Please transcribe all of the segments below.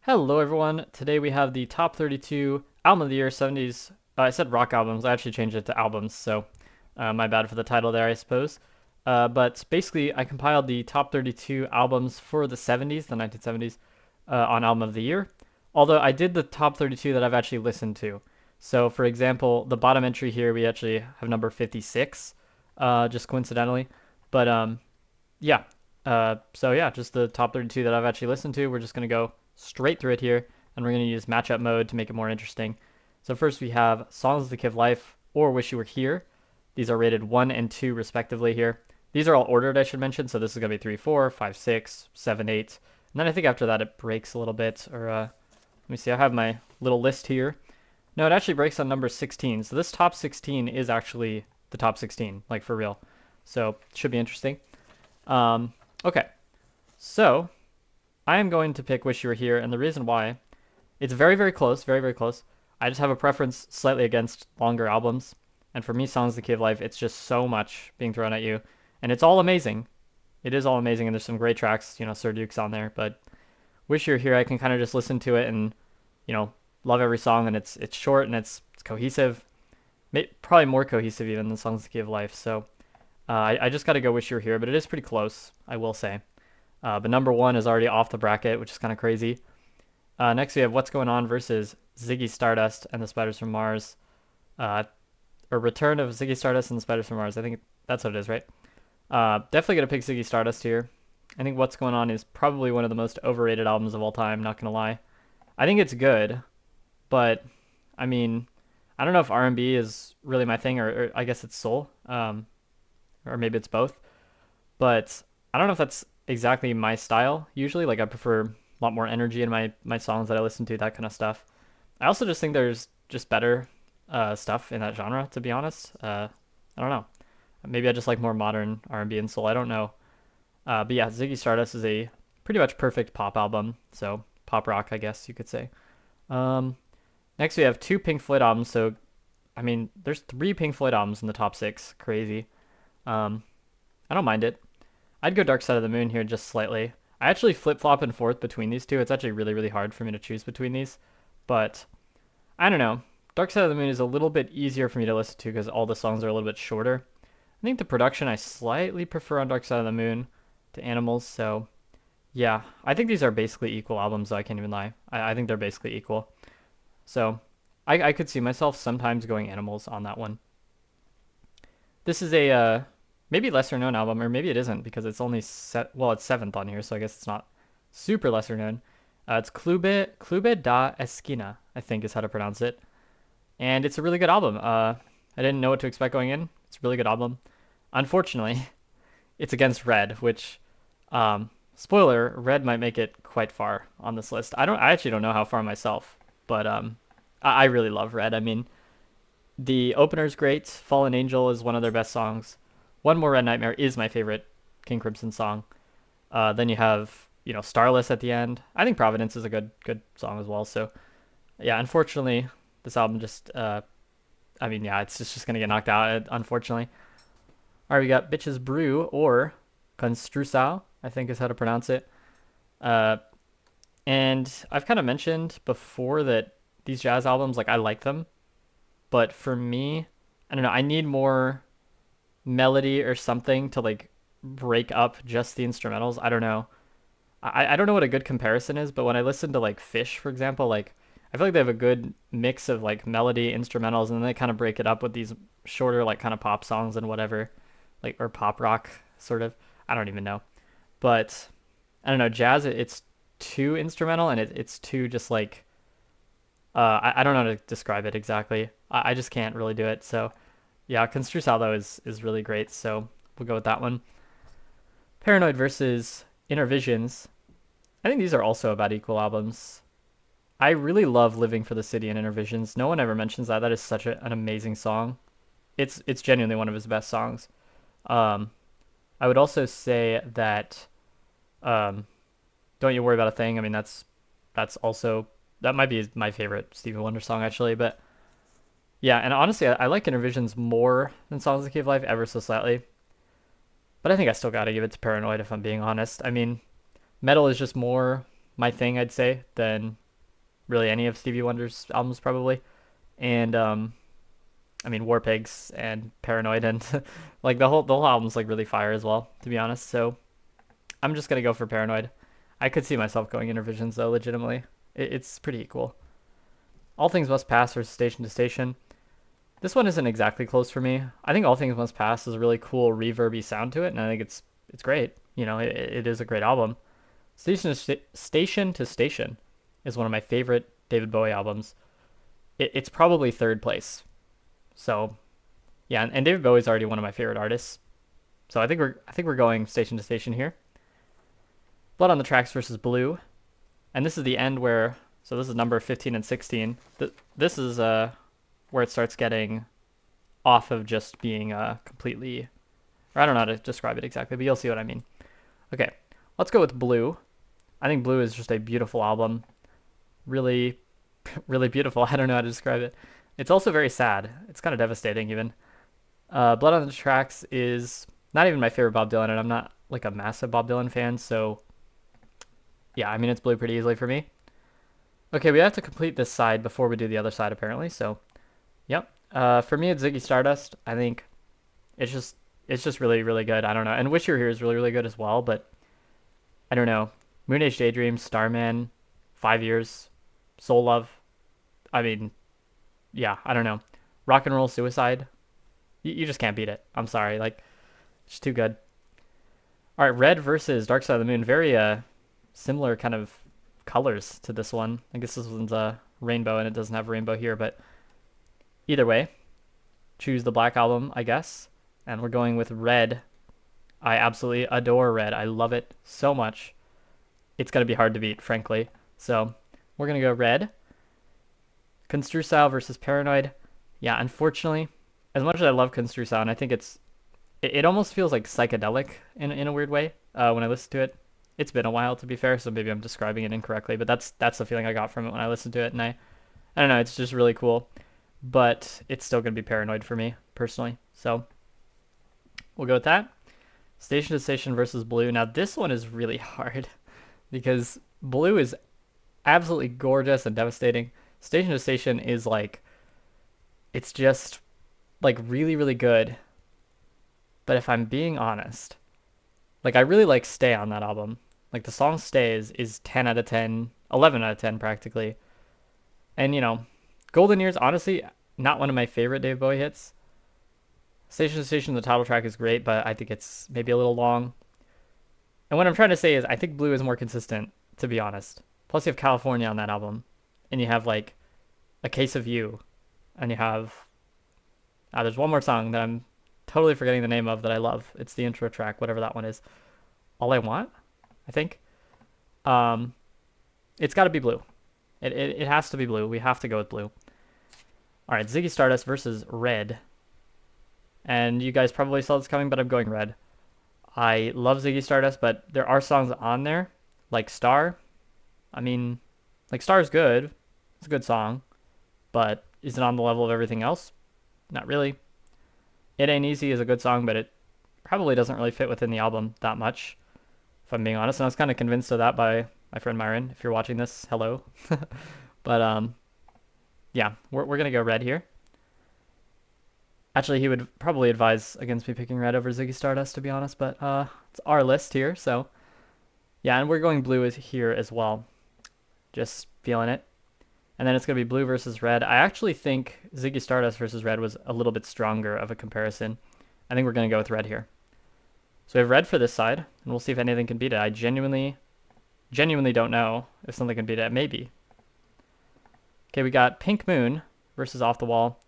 Hello everyone, today we have the top 32 album of the year 70s. I said rock albums, I actually changed it to albums, so my bad for the title there, I suppose. But basically, I compiled the top 32 albums for the 70s, the 1970s, on album of the year. Although I did the top 32 that I've actually listened to. So, for example, the bottom entry here, we actually have number 56, just coincidentally. But yeah. So yeah, just the top 32 that I've actually listened to. We're just gonna go straight through it here, and we're gonna use matchup mode to make it more interesting. So first we have Songs that Give Life or Wish You Were Here. These are rated 1 and 2 respectively here. These are all ordered, I should mention. So this is gonna be 3, 4, 5, 6, 7, 8, and then I think after that it breaks a little bit. Or let me see. I have my little list here. No, it actually breaks on number 16. So this top 16 is actually the top 16, like for real. So it should be interesting. Okay, so I am going to pick Wish You Were Here, and the reason why, it's very, very close, very, very close. I just have a preference slightly against longer albums, and for me, Songs that Give Life, it's just so much being thrown at you, and it's all amazing. It is all amazing, and there's some great tracks, Sir Duke's on there, but Wish You Were Here, I can kind of just listen to it and, love every song, and it's short and it's cohesive, probably more cohesive even than Songs that Give Life, so I just got to go Wish You Were Here, but it is pretty close, I will say. But number one is already off the bracket, which is kind of crazy. Next, we have What's Going On versus Ziggy Stardust and the Spiders from Mars. Or Return of Ziggy Stardust and the Spiders from Mars. I think that's what it is, right? Definitely going to pick Ziggy Stardust here. I think What's Going On is probably one of the most overrated albums of all time, not going to lie. I think it's good, but, I mean, I don't know if R&B is really my thing, or I guess it's soul. Or maybe it's both. But I don't know if that's exactly my style usually. Like I prefer a lot more energy in my songs that I listen to, that kind of stuff. I also just think there's just better stuff in that genre, to be honest. I don't know. Maybe I just like more modern R&B and soul. I don't know. But yeah, Ziggy Stardust is a pretty much perfect pop album. So pop rock, I guess you could say. Um, Next we have two Pink Floyd albums. So I mean, there's three Pink Floyd albums in the top six. Crazy. Um, I don't mind it. I'd go Dark Side of the Moon here just slightly. I actually flip-flop and forth between these two. It's actually really, really hard for me to choose between these. But I don't know. Dark Side of the Moon is a little bit easier for me to listen to because all the songs are a little bit shorter. I think the production I slightly prefer on Dark Side of the Moon to Animals. So yeah, I think these are basically equal albums, though I can't even lie. I think they're basically equal. So I could see myself sometimes going Animals on that one. This is a maybe lesser known album, or maybe it isn't because it's only it's seventh on here, so I guess it's not super lesser known. It's Clube da Esquina, I think is how to pronounce it, and it's a really good album. I didn't know what to expect going in. It's a really good album. Unfortunately, it's against Red, which spoiler, Red might make it quite far on this list. I actually don't know how far myself, but I really love Red. I mean, the opener's great. Fallen Angel is one of their best songs. One More Red Nightmare is my favorite King Crimson song. Then you have, Starless at the end. I think Providence is a good song as well. So, yeah, unfortunately, this album just, yeah, it's just going to get knocked out, unfortunately. All right, we got Bitches Brew or Construsao, I think is how to pronounce it. And I've kind of mentioned before that these jazz albums, like, I like them. But for me, I don't know, I need more melody or something to like break up just the instrumentals. I don't know. I don't know what a good comparison is, but when I listen to like Fish, for example, like I feel like they have a good mix of like melody, instrumentals, and then they kind of break it up with these shorter like kind of pop songs and whatever, like or pop rock sort of. I don't even know. But I don't know, jazz it's too instrumental and it's too just like I don't know how to describe it exactly. I just can't really do it. So yeah, Construe Salvo is really great. So we'll go with that one. Paranoid versus Inner Visions. I think these are also about equal albums. I really love Living for the City and Inner Visions. No one ever mentions that. That is such an amazing song. It's genuinely one of his best songs. Um, I would also say that um, Don't You Worry About a Thing. I mean, that's also that might be my favorite Stevie Wonder song actually, but yeah, and honestly, I like Inner Visions more than Songs That Cave Life ever so slightly. But I think I still gotta give it to Paranoid if I'm being honest. I mean, Metal is just more my thing, I'd say, than really any of Stevie Wonder's albums probably. And I mean War Pigs and Paranoid and like the whole album's like really fire as well, to be honest. So I'm just gonna go for Paranoid. I could see myself going Intervisions though, legitimately. It's pretty equal. All Things Must Pass versus Station to Station. This one isn't exactly close for me. I think All Things Must Pass has a really cool reverby sound to it, and I think it's great. It is a great album. Station to Station is one of my favorite David Bowie albums. It's probably third place. So yeah, and David Bowie's already one of my favorite artists. So I think we're going Station to Station here. Blood on the Tracks versus Blue, and this is the end where, so this is number 15 and 16. This is where it starts getting off of just being completely, or I don't know how to describe it exactly, but you'll see what I mean. Okay, let's go with Blue. I think Blue is just a beautiful album. Really, really beautiful. I don't know how to describe it. It's also very sad. It's kind of devastating even. Blood on the Tracks is not even my favorite Bob Dylan, and I'm not like a massive Bob Dylan fan, so yeah, I mean it's Blue pretty easily for me. Okay, we have to complete this side before we do the other side apparently, so yep. For me it's Ziggy Stardust. I think it's just really, really good. I don't know. And Wish You Were Here is really, really good as well, but I don't know. Moon Age Daydream, Starman, 5 Years, Soul Love. I mean, yeah, I don't know. Rock and Roll Suicide. You just can't beat it. I'm sorry. Like, it's too good. All right, Red versus Dark Side of the Moon. Very similar kind of colors to this one. I guess this one's a rainbow and it doesn't have a rainbow here, but either way, choose the Black Album, I guess. And we're going with Red. I absolutely adore Red. I love it so much. It's going to be hard to beat, frankly. So we're going to go Red. Construe Style versus Paranoid. Yeah, unfortunately, as much as I love Construe Style, and I think it almost feels like psychedelic in a weird way when I listen to it. It's been a while, to be fair, so maybe I'm describing it incorrectly, but that's the feeling I got from it when I listened to it, and I don't know, it's just really cool. But it's still going to be Paranoid for me, personally. So we'll go with that. Station to Station versus Blue. Now this one is really hard because Blue is absolutely gorgeous and devastating. Station to Station is like, it's just like really, really good. But if I'm being honest, like I really like Stay on that album. Like the song Stay is 10 out of 10, 11 out of 10 practically. And Golden Years, honestly, not one of my favorite Dave Bowie hits. Station to Station, the title track is great, but I think it's maybe a little long. And what I'm trying to say is I think Blue is more consistent, to be honest. Plus you have California on that album. And you have like A Case of You. And you have, there's one more song that I'm totally forgetting the name of that I love. It's the intro track, whatever that one is. All I Want, I think. It's got to be Blue. It has to be Blue. We have to go with Blue. All right, Ziggy Stardust versus Red. And you guys probably saw this coming, but I'm going Red. I love Ziggy Stardust, but there are songs on there, like Star. I mean, like Star's good. It's a good song. But is it on the level of everything else? Not really. It Ain't Easy is a good song, but it probably doesn't really fit within the album that much, if I'm being honest. And I was kind of convinced of that by my friend Myron. If you're watching this, hello. But yeah, we're going to go Red here. Actually, he would probably advise against me picking Red over Ziggy Stardust, to be honest, but it's our list here, so yeah, and we're going Blue here as well. Just feeling it. And then it's going to be Blue versus Red. I actually think Ziggy Stardust versus Red was a little bit stronger of a comparison. I think we're going to go with Red here. So we have Red for this side, and we'll see if anything can beat it. I genuinely don't know if something can beat it. Maybe. Okay, we got Pink Moon versus Off the Wall.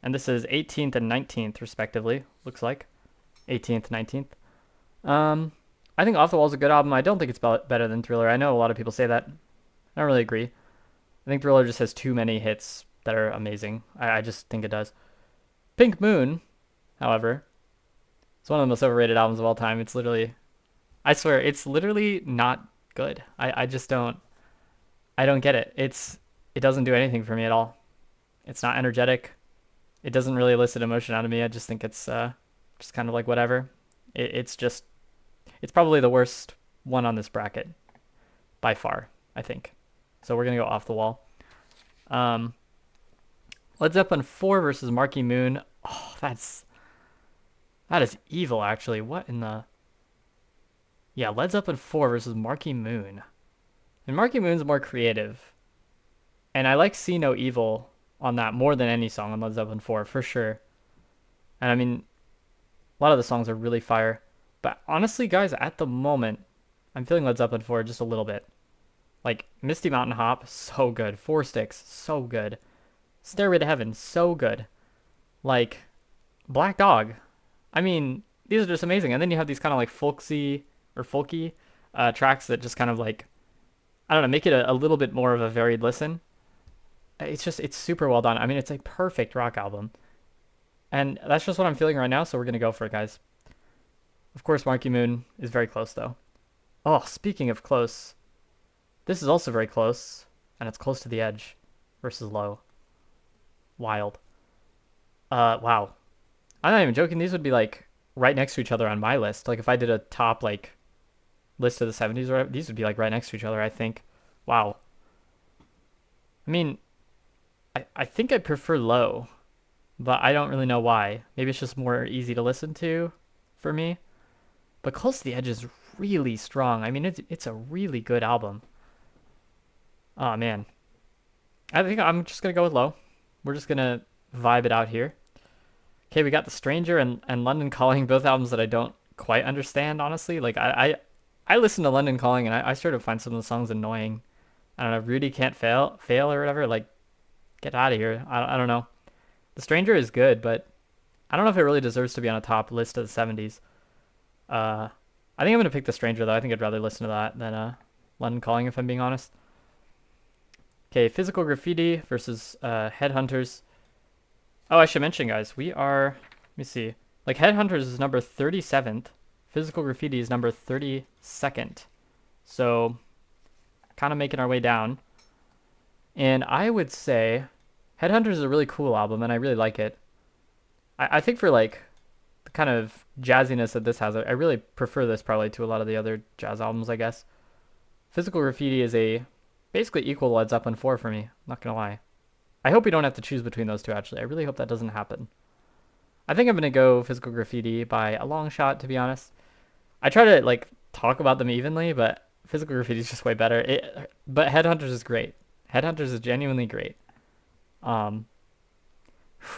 And this is 18th and 19th, respectively, looks like. 18th, 19th. I think Off the Wall is a good album. I don't think it's better than Thriller. I know a lot of people say that. I don't really agree. I think Thriller just has too many hits that are amazing. I just think it does. Pink Moon, however, it's one of the most overrated albums of all time. It's literally, I swear, it's literally not good. I just don't get it. It doesn't do anything for me at all. It's not energetic. It doesn't really elicit emotion out of me. I just think it's just kind of like whatever. It's probably the worst one on this bracket by far. I think. So we're gonna go off the wall. Um, Led Zeppelin 4 versus Marky Moon. Oh, that is evil, actually. What in the... Yeah, Led Zeppelin 4 versus Marky Moon. And Marky Moon's more creative. And I like See No Evil on that more than any song on Led Zeppelin 4, for sure. And I mean, a lot of the songs are really fire. But honestly, guys, at the moment, I'm feeling Led Zeppelin 4 just a little bit. Like, Misty Mountain Hop, so good. Four Sticks, so good. Stairway to Heaven, so good. Like, Black Dog. I mean, these are just amazing. And then you have these kind of like folksy or folky tracks that just kind of like, I don't know, make it a little bit more of a varied listen. It's super well done. I mean, it's a perfect rock album. And that's just what I'm feeling right now, so we're going to go for it, guys. Of course, Marky Moon is very close, though. Oh, speaking of close, this is also very close, and it's close to the edge versus low. Wild. Wow. I'm not even joking. These would be, like, right next to each other on my list. Like, if I did a top, like, list of the 70s, or these would be, like, right next to each other, I think. Wow. I mean, I think I prefer low, but I don't really know why. Maybe it's just more easy to listen to for me. But Close to the Edge is really strong. I mean, it's a really good album. Oh, man. I think I'm just going to go with low. We're just going to vibe it out here. Okay, we got The Stranger and London Calling, both albums that I don't quite understand, honestly. Like, I listen to London Calling, and I sort of find some of the songs annoying. I don't know, Rudy Can't Fail or whatever. Like, get out of here. I don't know. The Stranger is good, but I don't know if it really deserves to be on a top list of the 70s. I think I'm going to pick The Stranger, though. I think I'd rather listen to that than London Calling, if I'm being honest. Okay, Physical Graffiti versus Headhunters. Oh, I should mention, guys, we are... Let me see. Like, Headhunters is number 37th. Physical Graffiti is number 32nd. So, kind of making our way down. And I would say Headhunters is a really cool album, and I really like it. I think for, like, the kind of jazziness that this has, I really prefer this probably to a lot of the other jazz albums, I guess. Physical Graffiti is a basically equal Led Zeppelin 4 for me, not gonna lie. I hope we don't have to choose between those two, actually. I really hope that doesn't happen. I think I'm gonna go Physical Graffiti by a long shot, to be honest. I try to, like, talk about them evenly, but Physical Graffiti is just way better. But Headhunters is great. Headhunters is genuinely great.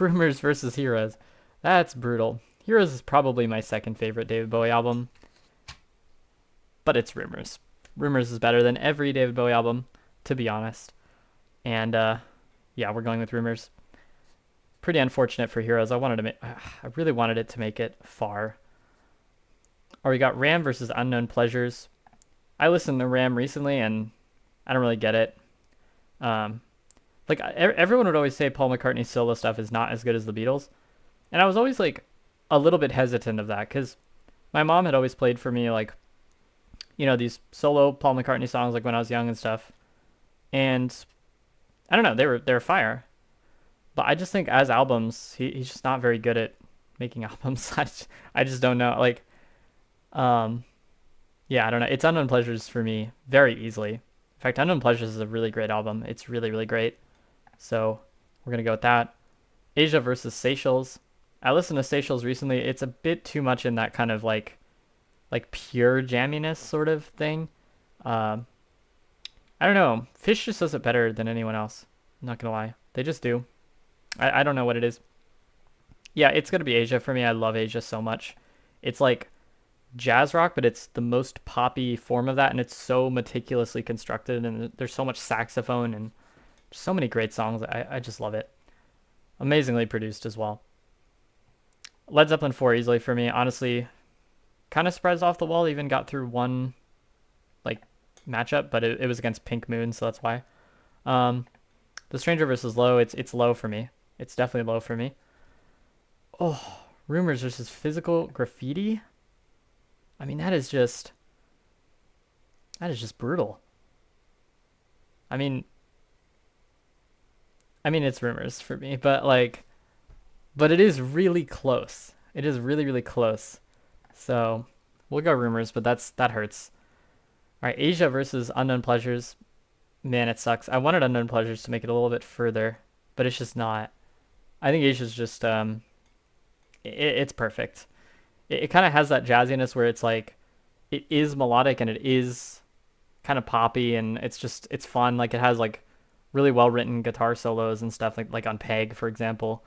Rumors versus Heroes. That's brutal. Heroes is probably my second favorite David Bowie album. But it's Rumors. Rumors is better than every David Bowie album, to be honest. And yeah, we're going with Rumors. Pretty unfortunate for Heroes. I really wanted it to make it far. Or we got Ram versus Unknown Pleasures. I listened to Ram recently, and I don't really get it. Like, everyone would always say Paul McCartney's solo stuff is not as good as the Beatles. And I was always, like, a little bit hesitant of that, because my mom had always played for me, like, you know, these solo Paul McCartney songs, like, when I was young and stuff. And, I don't know, they were fire. But I just think as albums, he's just not very good at making albums. I just don't know. Like, yeah, I don't know. It's Unknown Pleasures for me very easily. In fact, Unknown Pleasures is a really great album. It's really, really great. So we're going to go with that. Asia versus Seychelles. I listened to Seychelles recently. It's a bit too much in that kind of like pure jamminess sort of thing. I don't know. Fish just does it better than anyone else. I'm not going to lie. They just do. I don't know what it is. Yeah, it's going to be Asia for me. I love Asia so much. It's like jazz rock, but it's the most poppy form of that, and it's so meticulously constructed, and there's so much saxophone and so many great songs. I just love it. Amazingly produced as well. Led Zeppelin 4 easily for me. Honestly, kind of surprised Off the Wall even got through one like matchup, but it was against Pink Moon, so that's why. The Stranger versus Low, it's low for me. It's definitely low for me. Oh, Rumors versus Physical Graffiti. I mean, that is just brutal. I mean, it's Rumors for me, but it is really close. It is really, really close. So we'll go Rumors, but that hurts. All right, Asia versus Unknown Pleasures. Man, it sucks. I wanted Unknown Pleasures to make it a little bit further, but it's just not. I think Asia's just it's perfect. It kind of has that jazziness where it's like it is melodic and it is kind of poppy and it's fun. Like it has like really well written guitar solos and stuff like on Peg, for example.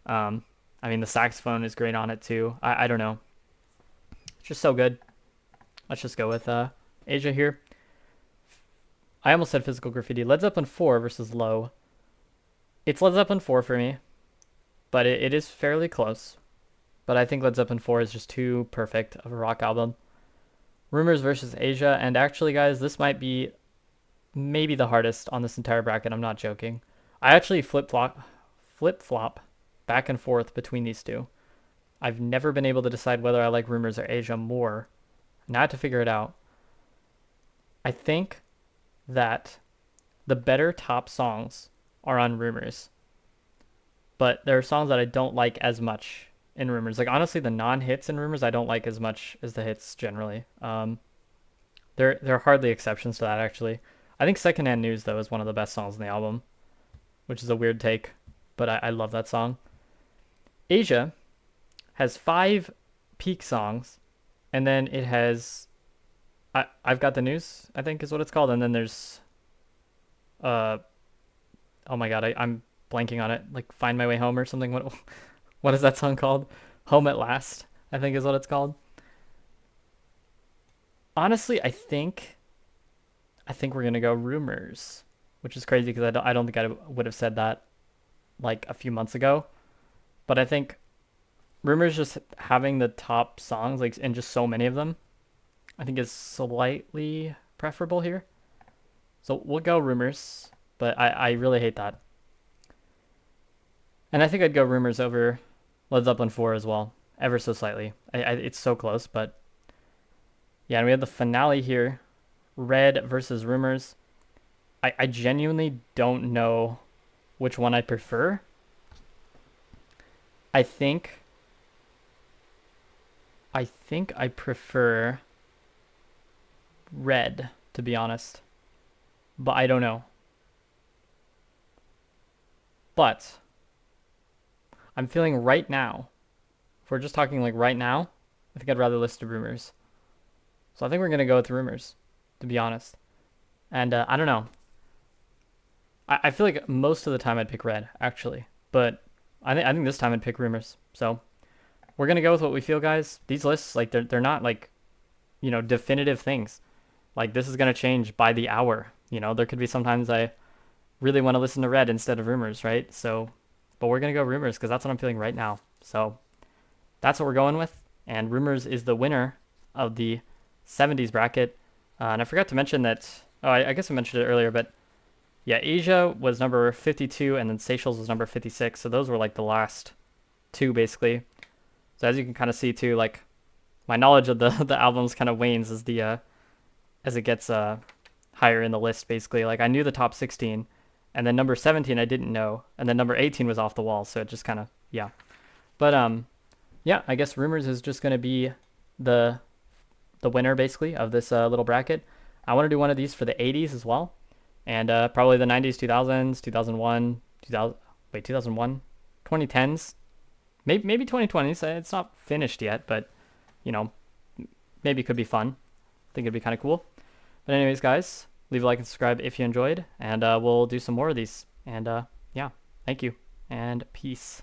Um, I mean the saxophone is great on it too. I don't know. It's just so good. Let's just go with Asia here. I almost said Physical Graffiti. Led Zeppelin 4 versus Low. It's Led Zeppelin 4 for me, but it is fairly close. But I think Led Zeppelin 4 is just too perfect of a rock album. Rumors versus Asia, and actually, guys, this might be maybe the hardest on this entire bracket. I'm not joking. I actually flip-flop back and forth between these two. I've never been able to decide whether I like Rumors or Asia more. Now I have to figure it out. I think that the better top songs are on Rumors, but there are songs that I don't like as much in Rumors. Like honestly, the non-hits in Rumors I don't like as much as the hits generally. There are hardly exceptions to that actually. I think Secondhand News though is one of the best songs in the album, which is a weird take, but I love that song. Asia has 5 peak songs, and then it has I've Got the News, I think is what it's called, and then there's uh oh my god, I'm blanking on it. Like Find My Way Home or something. What is that song called? Home at Last, I think is what it's called. Honestly, I think we're gonna go Rumors, which is crazy because I don't think I would have said that like a few months ago. But I think Rumors just having the top songs like and just so many of them, I think is slightly preferable here. So we'll go Rumors, but I really hate that. And I think I'd go Rumors over Led Zeppelin 4 as well, ever so slightly. It's so close, but yeah, and we have the finale here, Red versus Rumors. I genuinely don't know which one I prefer. I think I prefer Red, to be honest, but I don't know. But I'm feeling right now, if we're just talking like right now, I think I'd rather listen to Rumors. So I think we're gonna go with Rumors, to be honest. And I don't know. I feel like most of the time I'd pick Red, actually, but I think this time I'd pick Rumors. So we're gonna go with what we feel, guys. These lists, like they're not like, definitive things. Like this is gonna change by the hour. There could be sometimes I really want to listen to Red instead of Rumors, right? So, but we're gonna go Rumors because that's what I'm feeling right now. So that's what we're going with. And Rumors is the winner of the 70s bracket. And I forgot to mention that. Oh, I guess I mentioned it earlier, but yeah, Asia was number 52, and then Seychelles was number 56. So those were like the last two, basically. So as you can kind of see too, like my knowledge of the the albums kind of wanes as it gets higher in the list. Basically, like I knew the top 16, and then number 17 I didn't know, and then number 18 was off the wall. So it just kind of yeah. But yeah, I guess Rumors is just gonna be the winner basically of this little bracket. I want to do one of these for the 80s as well, and probably the 90s, 2000s, 2001, 2001, 2010s, maybe 2020s. It's not finished yet, but maybe it could be fun. I think it'd be kind of cool. But anyways, guys, leave a like and subscribe if you enjoyed, and we'll do some more of these. And yeah, thank you and peace.